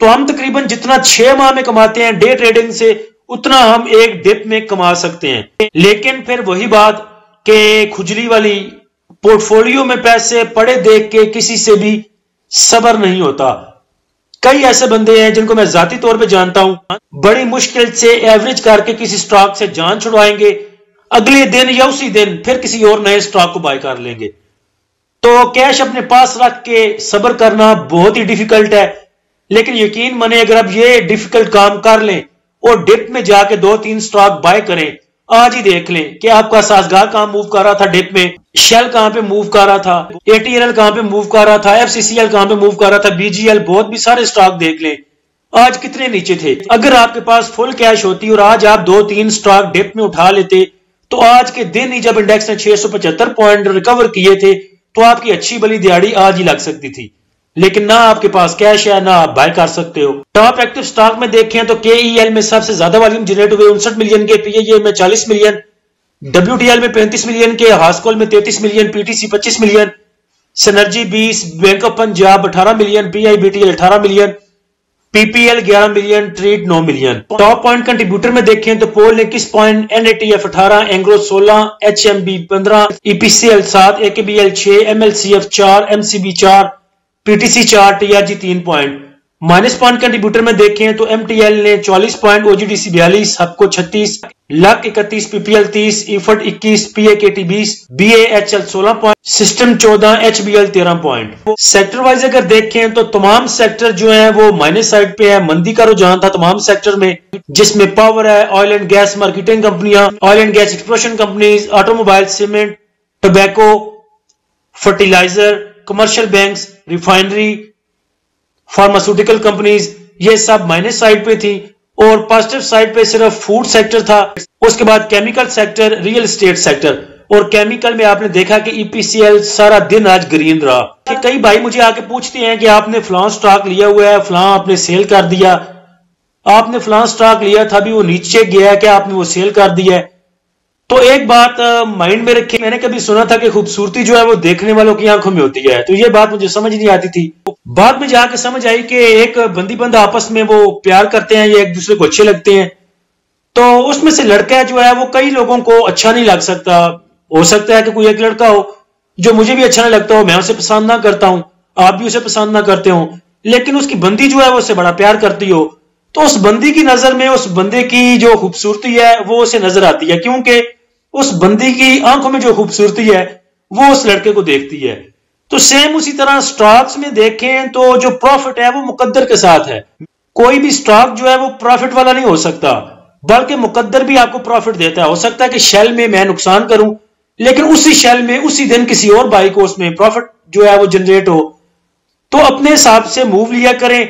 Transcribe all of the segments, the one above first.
تو ہم تقریباً جتنا 6 ماہ میں کماتے ہیں ڈے ٹریڈنگ سے اتنا ہم ایک ڈپ میں کما سکتے ہیں. لیکن پھر وہی بات کہ کھجلی والی، پورٹ فولیو میں پیسے پڑے دیکھ کے کسی سے بھی صبر نہیں ہوتا. کئی ایسے بندے ہیں جن کو میں ذاتی طور پہ جانتا ہوں، بڑی مشکل سے ایوریج کر کے کسی سٹاک سے جان چھڑوائیں گے، اگلے دن یا اسی دن پھر کسی اور نئے سٹاک کو بائی کر لیں گے. تو کیش اپنے پاس رکھ کے صبر کرنا بہت ہی ڈیفیکلٹ ہے، لیکن یقین مانے اگر اب یہ ڈیفیکلٹ کام کر لیں اور ڈپ میں جا کے 2-3 سٹاک بائی کریں، آج ہی دیکھ لیں کہ آپ کا سازگار کہاں موو کر رہا تھا ڈپ میں، شیل کہاں پہ موو کر رہا تھا، اے ٹی ایل کہاں پہ موو کر رہا تھا، ایف سی سی ایل کہاں پہ موو کر رہا تھا، بی جی ایل، بہت بھی سارے سٹاک دیکھ لیں آج کتنے نیچے تھے. اگر آپ کے پاس فل کیش ہوتی اور آج آپ 2-3 سٹاک ڈپ میں اٹھا لیتے تو آج کے دن ہی جب انڈیکس نے 675 پوائنٹ ریکور کیے تھے تو آپ کی اچھی بلی دیہڑی آج ہی لگ سکتی تھی. لیکن نہ آپ کے پاس کیش ہے، نہ آپ بائی کر سکتے ہو. ٹاپ ایکٹیو سٹاک میں دیکھیں تو کے ای ایل میں سب سے زیادہ والیوم جنریٹ ہوئے 59 ملین کے، پی ای اے میں 40 ملین، ڈبلیو ٹی ایل میں 35 ملین کے، ہاسکول میں 33 million, P T C 25 million, Synergy 20، bank of Punjab 18 million, P I B T L 18 million, P P L 11 million, trade 9 million. Top point contributor میں دیکھیں تو پول نے 21 point, N A T F 18، Engro 16، H M B 15، E P C L 7، A K B L 6، M L C F 4، M C B 4، P T C 4، T R G 3 point. Minus point contributor میں دیکھیں تو M T L نے 44 point, O G D C 42، Hubco 36، look 31، P P L 30، ایفٹ 21، P A K T 20، B A H L 16 point, system 14، H B L 13 point. Sector wise اگر دیکھیں تو تمام sector جو ہیں وہ مائنس سائڈ پہ ہے، مندی کا رجحان تھا تمام سیکٹر میں، جس میں پاور ہے، آئل اینڈ گیس مارکیٹنگ کمپنیاں، oil and gas exploration companies, automobile, cement, tobacco, fertiliser, commercial banks, refinery, pharmaceutical companies, یہ سب مائنس سائڈ پہ تھی. اور پازیٹیو سائڈ پہ صرف فوڈ سیکٹر تھا، اس کے بعد chemical sector, real estate sector. اور کیمیکل میں آپ نے دیکھا کہ ای پی سی ایل سارا دن آج گرین رہا. کہ کئی بھائی مجھے آ کے پوچھتے ہیں کہ آپ نے فلاں سٹاک لیا ہوا ہے، فلاں آپ نے سیل کر دیا، آپ نے فلاں سٹاک لیا تھا بھی وہ نیچے گیا ہے کہ آپ نے وہ سیل کر دیا ہے. تو ایک بات مائنڈ میں رکھیں، میں نے کبھی سنا تھا کہ خوبصورتی جو ہے وہ دیکھنے والوں کی آنکھوں میں ہوتی ہے، تو یہ بات مجھے سمجھ نہیں آتی تھی. بعد میں جا کے سمجھ آئی کہ ایک بندی بندہ آپس میں وہ پیار کرتے ہیں یا ایک دوسرے کو اچھے لگتے ہیں، تو اس میں سے لڑکا جو ہے وہ کئی لوگوں کو اچھا نہیں لگ سکتا. ہو سکتا ہے کہ کوئی ایک لڑکا ہو جو مجھے بھی اچھا نہیں لگتا ہو، میں اسے پسند نہ کرتا ہوں، آپ بھی اسے پسند نہ کرتے ہوں، لیکن اس کی بندی جو ہے وہ اسے بڑا پیار کرتی ہو، تو اس بندی کی نظر میں اس بندے کی جو خوبصورتی ہے وہ اسے نظر آتی ہے، کیونکہ اس بندی کی آنکھوں میں جو خوبصورتی ہے وہ اس لڑکے کو دیکھتی ہے. تو سیم اسی طرح سٹاکس میں دیکھیں تو جو پروفٹ ہے وہ مقدر کے ساتھ ہے. کوئی بھی سٹاک جو ہے وہ پروفٹ والا نہیں ہو سکتا، بلکہ مقدر بھی آپ کو پروفٹ دیتا ہے. ہو سکتا ہے کہ شیل میں نقصان کروں، لیکن اسی شیل میں اسی دن کسی اور بائی کو اس میں پروفٹ جو ہے وہ جنریٹ ہو. تو اپنے حساب سے موو لیا کریں.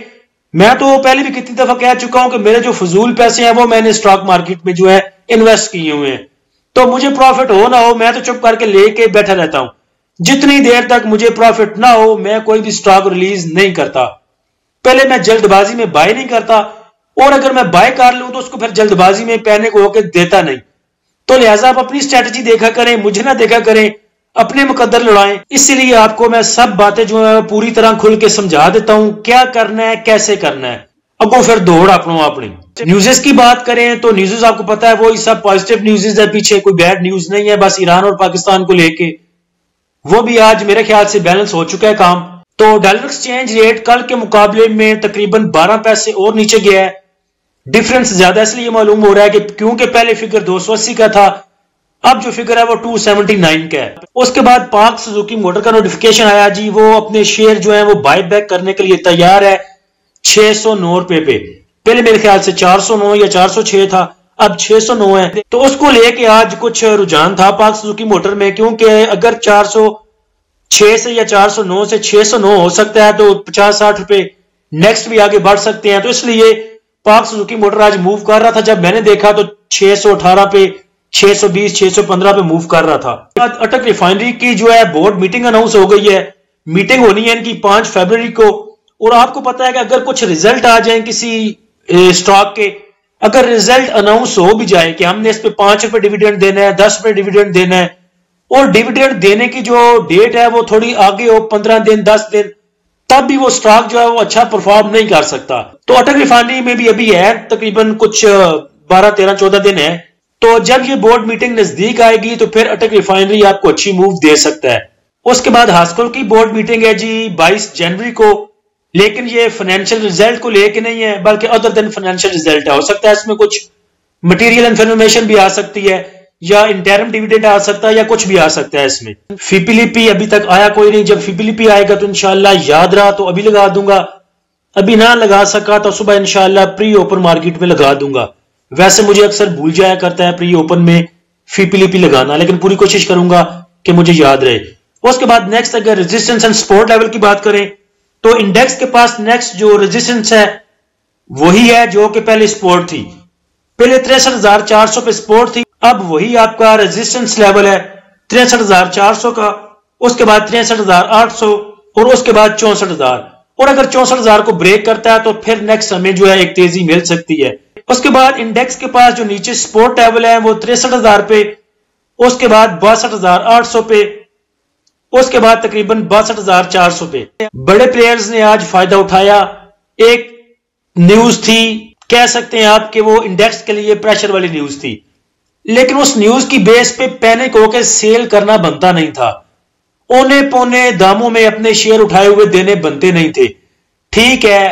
میں تو پہلے بھی کتنی دفعہ کہہ چکا ہوں کہ میرے جو فضول پیسے ہیں وہ میں نے سٹاک مارکیٹ میں جو ہے انویسٹ کیے ہوئے ہیں، تو مجھے پروفٹ ہو نہ ہو میں تو چپ کر کے لے کے بیٹھا رہتا ہوں. جتنی دیر تک مجھے پروفٹ نہ ہو میں کوئی بھی سٹاک ریلیز نہیں کرتا. پہلے میں جلد بازی میں بائی نہیں کرتا، اور اگر میں بائی کر لوں تو اس کو پھر جلد بازی میں پینک ہو کے دیتا نہیں. تو لہٰذا آپ اپنی اسٹریٹجی دیکھا کریں، مجھے نہ دیکھا کریں، اپنے مقدر لڑائیں. اسی لیے آپ کو میں سب باتیں جو ہے پوری طرح کھل کے سمجھا دیتا ہوں کیا کرنا ہے، کیسے کرنا ہے. اب وہ پھر دوڑ اپنی نیوزز کی بات کریں تو نیوزز آپ کو پتا ہے وہی سب پازیٹیو نیوزز ہے، پیچھے کوئی بیڈ نیوز نہیں ہے، بس ایران اور پاکستان کو لے کے. وہ بھی آج میرے خیال سے بیلنس ہو چکا ہے کام. تو ڈالر ایکسچینج ریٹ کل کے مقابلے میں تقریباً 12 پیسے اور نیچے گیا ہے. ڈیفرنس زیادہ اس لیے معلوم ہو رہا ہے کہ کیونکہ پہلے فگر 280 کا تھا، اب جو فگر ہے وہ 279 کا ہے. اس کے بعد پاک سوزوکی موٹر کا نوٹیفیکیشن آیا جی، وہ اپنے شیئر جو ہیں وہ بائی بیک کرنے کے لیے تیار ہے 609 روپے پہ. پہلے میرے خیال سے 409 یا 406 تھا، اب 609 ہے. تو اس کو لے کے آج کچھ رجحان تھا پاک سوزوکی موٹر میں، کیونکہ اگر 406 سے یا 409 سے 609 ہو سکتا ہے تو 50-60 روپے نیکسٹ بھی آگے بڑھ سکتے ہیں. تو اس لیے پاک سوزوکی موٹر آج موو کر رہا تھا. جب میں نے دیکھا تو 618 پہ، 620، 615 پہ موو کر رہا تھا. اٹک ریفائنری کی جو ہے بورڈ میٹنگ اناؤنس ہو گئی ہے. میٹنگ ہونی ہے ان کی 5 فروری کو. اور آپ کو پتا ہے کہ اگر کچھ ریزلٹ آ جائیں کسی سٹاک کے، اگر ریزلٹ اناؤنس ہو بھی جائے کہ ہم نے اس پہ 5 روپے ڈیویڈنڈ دینا ہے، 10 روپے ڈیویڈنڈ دینا ہے، اور ڈیویڈنڈ دینے کی جو ڈیٹ ہے وہ تھوڑی آگے ہو، 15 دن، 10 دن، تب بھی وہ سٹاک جو ہے وہ اچھا پرفارم نہیں کر سکتا. تو اٹک ریفائنری میں بھی ابھی ہے تقریباً کچھ 12-13-14 دن ہے. تو جب یہ بورڈ میٹنگ نزدیک آئے گی تو پھر اٹک ریفائنری آپ کو اچھی موو دے سکتا ہے. اس کے بعد ہاسکول کی بورڈ میٹنگ ہے جی 22 جنوری کو، لیکن یہ فائنینشیل ریزلٹ کو لے کے نہیں ہے بلکہ ادر دین فائنینشیل ریزلٹ ہے. ہو سکتا ہے اس میں کچھ مٹیریل انفارمیشن بھی آ سکتی ہے یا انٹرم ڈیویڈنڈ آ سکتا ہے یا کچھ بھی آ سکتا ہے. اس میں فی پی لی پی ابھی تک آیا کوئی نہیں. جب فی پی لی پی آئے گا تو انشاءاللہ یاد رہا تو ابھی لگا دوں گا، ابھی نہ لگا سکا تو صبح انشاءاللہ پری اوپن مارکیٹ میں لگا دوں گا. ویسے مجھے اکثر بھول جایا کرتا ہے پری اوپن میں فی پی لی پی لگانا، لیکن پوری کوشش کروں گا کہ مجھے یاد رہے. اس کے بعد نیکسٹ اگر ریزسٹنس اینڈ سپورٹ لیول کی بات کریں تو انڈیکس کے پاس نیکسٹ جو ریزسٹنس ہے وہی ہے جو کہ پہلے سپورٹ تھی. پہلے 63,400 پہ سپورٹ تھی، اب وہی آپ کا ریزسٹنس لیول ہے 63,400 کا. اس کے بعد 63,800 اور اس کے بعد 64,000. اور اگر 64,000 کو بریک کرتا ہے تو پھر نیکسٹ ہمیں جو ہے ایک تیزی مل سکتی ہے. اس کے بعد انڈیکس کے پاس جو نیچے سپورٹ لیول ہے وہ 63,000 پہ، اس کے بعد 62,800 پہ، اس کے بعد تقریباً 62,400 پہ. بڑے پلیئرز نے آج فائدہ اٹھایا. ایک نیوز تھی، کہہ سکتے ہیں آپ کہ وہ انڈیکس کے لیے پریشر والی نیوز تھی، لیکن اس نیوز کی بیس پہ پینک ہو کے سیل کرنا بنتا نہیں تھا. اونے پونے داموں میں اپنے شیئر اٹھائے ہوئے دینے بنتے نہیں تھے. ٹھیک ہے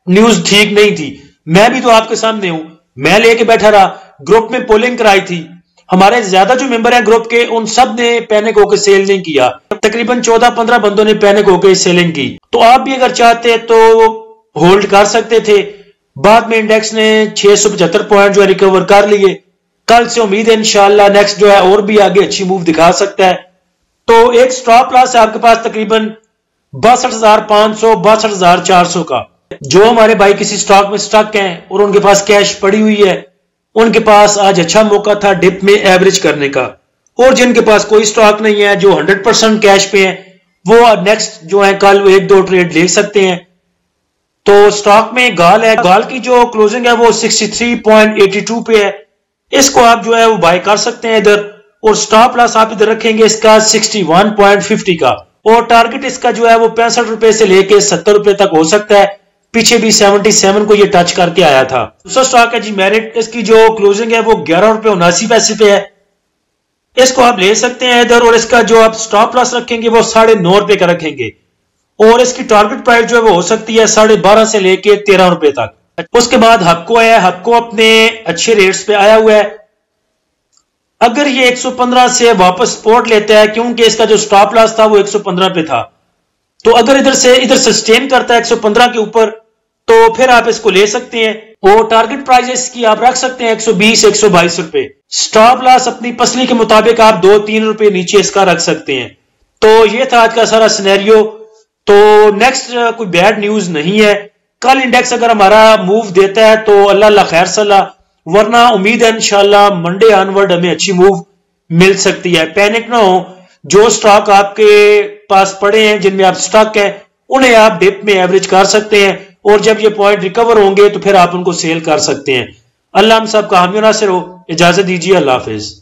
نیوز ٹھیک نہیں تھی، میں بھی تو آپ کے سامنے ہوں، میں لے کے بیٹھا رہا. گروپ میں پولنگ کرائی تھی، ہمارے زیادہ جو ممبر ہیں گروپ کے ان سب نے پینک ہو کے سیل نہیں کیا. تقریباً 14-15 بندوں نے پینک ہو کے سیلنگ کی. تو آپ بھی اگر چاہتے تو ہولڈ کر سکتے تھے. بعد میں انڈیکس نے 675 پوائنٹ جو ہے ریکور کر لیے. کل سے امید ہے انشاءاللہ نیکسٹ جو ہے اور بھی آگے اچھی موو دکھا سکتا ہے. تو ایک سٹاپ لاس ہے آپ کے پاس تقریباً 62,500 62,400 کا. جو ہمارے بھائی کسی سٹاک میں سٹک ہیں اور ان کے پاس کیش پڑی ہوئی ہے ان کے پاس آج اچھا موقع تھا ڈپ میں ایوریج کرنے کا. اور جن کے پاس کوئی سٹاک نہیں ہے جو 100% کیش پہ ہیں وہ نیکسٹ جو ہے کل 1-2 ٹریڈ لے سکتے ہیں. تو سٹاک میں گال ہے، گال کی جو کلوزنگ ہے وہ 63.82 پہ ہے. اس کو آپ جو ہے وہ بائی کر سکتے ہیں ادھر. اور سٹاپ لاس آپ ادھر رکھیں گے اس کا 61.50 کا. اور ٹارگٹ اس کا جو ہے وہ 65 روپے سے لے کے 70 روپے تک ہو سکتا ہے. پیچھے بھی 77 کو یہ ٹچ کر کے آیا تھا. دوسرا سٹاک ہے جی میرٹ، اس کی جو کلوزنگ ہے وہ 11 روپے 79 پیسے پہ ہے. اس کو آپ لے سکتے ہیں ادھر. اور اس کا جو آپ سٹاپ لاس رکھیں گے وہ 9.5 روپے کا رکھیں گے. اور اس کی ٹارگٹ پرائس جو ہے وہ ہو سکتی ہے 12.5 سے لے کے 13 روپے تک. اس کے بعد ہپکو ہے، ہپکو اپنے اچھے ریٹس پہ آیا ہوا ہے. اگر یہ 115 سے واپس سپورٹ لیتا ہے کیونکہ اس کا جو سٹاپ لاس تھا وہ 115 پہ تھا، تو اگر ادھر سسٹین کرتا ہے 115 کے اوپر تو پھر آپ اس کو لے سکتے ہیں. اور ٹارگٹ پرائز کی آپ رکھ سکتے ہیں 120-122 روپے. سٹاپ لاس اپنی پسلی کے مطابق آپ 2-3 روپے نیچے اس کا رکھ سکتے ہیں. تو یہ تھا آج کا سارا سینیریو. تو نیکسٹ کوئی بیڈ نیوز نہیں ہے. کل انڈیکس اگر ہمارا موو دیتا ہے تو اللہ خیر صلاح، ورنہ امید ہے انشاءاللہ منڈے آنورڈ ہمیں اچھی موو مل سکتی ہے. پینک نہ ہو. جو سٹاک آپ کے پاس پڑے ہیں جن میں آپ سٹاک ہیں انہیں آپ ڈپ میں ایوریج کر سکتے ہیں. اور جب یہ پوائنٹ ریکور ہوں گے تو پھر آپ ان کو سیل کر سکتے ہیں. اللہ ہم سب کا حامی و ناصر ہو. اجازت دیجیے، اللہ حافظ.